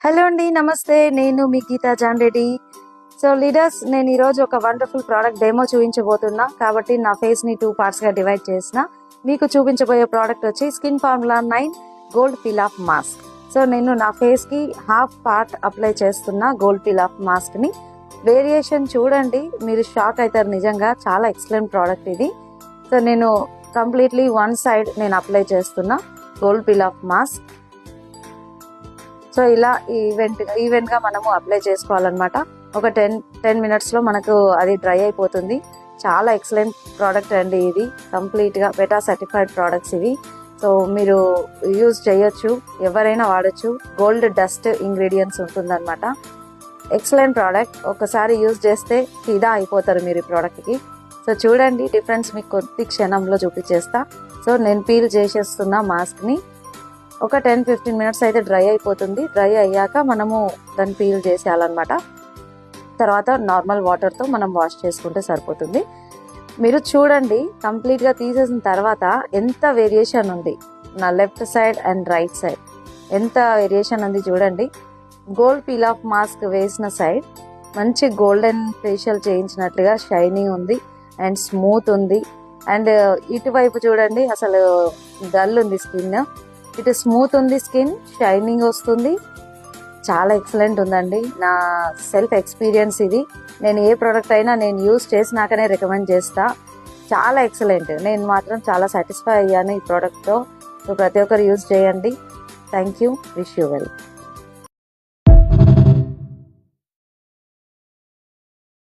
Hello అండి, నమస్తే. నేను మీ Geetha John Reddy. So leaders, నేను ఈరోజు ఒక వండర్ఫుల్ ప్రోడక్ట్ డెమో చూపించబోతున్నా. కాబట్టి నా ఫేస్ని 2 పార్ట్స్గా డివైడ్ చేసిన. మీకు చూపించబోయే ప్రోడక్ట్ వచ్చి skin formula 9 gold peel off mask. So నేను నా ఫేస్కి హాఫ్ పార్ట్ అప్లై చేస్తున్నా గోల్డ్ పీల్ ఆఫ్ మాస్క్ని. వేరియేషన్ చూడండి, మీరు షాక్ అవుతారు. నిజంగా చాలా ఎక్సలెంట్ ప్రోడక్ట్ ఇది. సో నేను కంప్లీట్లీ వన్ సైడ్ నేను అప్లై చేస్తున్నా gold peel off mask. So ఇలా ఈవెంట్గా మనము అప్లై చేసుకోవాలన్నమాట. ఒక 10 మినిట్స్లో మనకు అది డ్రై అయిపోతుంది. చాలా ఎక్సలెంట్ ప్రోడక్ట్ అండి ఇది. కంప్లీట్గా బెటా సర్టిఫైడ్ ప్రోడక్ట్స్ ఇవి. సో మీరు యూజ్ చేయొచ్చు, ఎవరైనా వాడచ్చు. గోల్డ్ డస్ట్ ఇంగ్రీడియంట్స్ ఉంటుందన్నమాట. Excellent product. ఒకసారి యూజ్ చేస్తే ఫిదా అయిపోతారు మీరు ఈ ప్రోడక్ట్కి. సో చూడండి, డిఫరెన్స్ మీకు కొద్ది క్షణంలో చూపించేస్తా. సో నేను పీల్ చేసేస్తున్నా మాస్క్ని. ఒక 10-15 మినిట్స్ అయితే డ్రై అయిపోతుంది. డ్రై అయ్యాక మనము దాన్ని పీల్ చేసేయాలన్నమాట. తర్వాత నార్మల్ వాటర్తో మనం వాష్ చేసుకుంటే సరిపోతుంది. మీరు చూడండి, కంప్లీట్గా తీసేసిన తర్వాత ఎంత వేరియేషన్ ఉంది. నా left side and right side ఎంత వేరియేషన్ ఉంది చూడండి. గోల్డ్ పీల్ ఆఫ్ మాస్క్ వేసిన సైడ్ మంచి గోల్డెన్ ఫేషియల్ చేయించినట్లుగా షైనింగ్ ఉంది అండ్ స్మూత్ ఉంది. అండ్ ఇటువైపు చూడండి, అసలు డల్ ఉంది స్కిన్. ఇటు స్మూత్ ఉంది స్కిన్, షైనింగ్ వస్తుంది. చాలా ఎక్సలెంట్ ఉందండి. నా సెల్ఫ్ ఎక్స్పీరియన్స్ ఇది. నేను ఏ ప్రోడక్ట్ అయినా నేను యూజ్ చేసినాకనే రికమెండ్ చేస్తా. చాలా ఎక్సలెంట్. నేను మాత్రం చాలా సాటిస్ఫై అయ్యాను ఈ ప్రోడక్ట్తో. సో ప్రతి ఒక్కరు యూజ్ చేయండి. Thank you. Wish you well.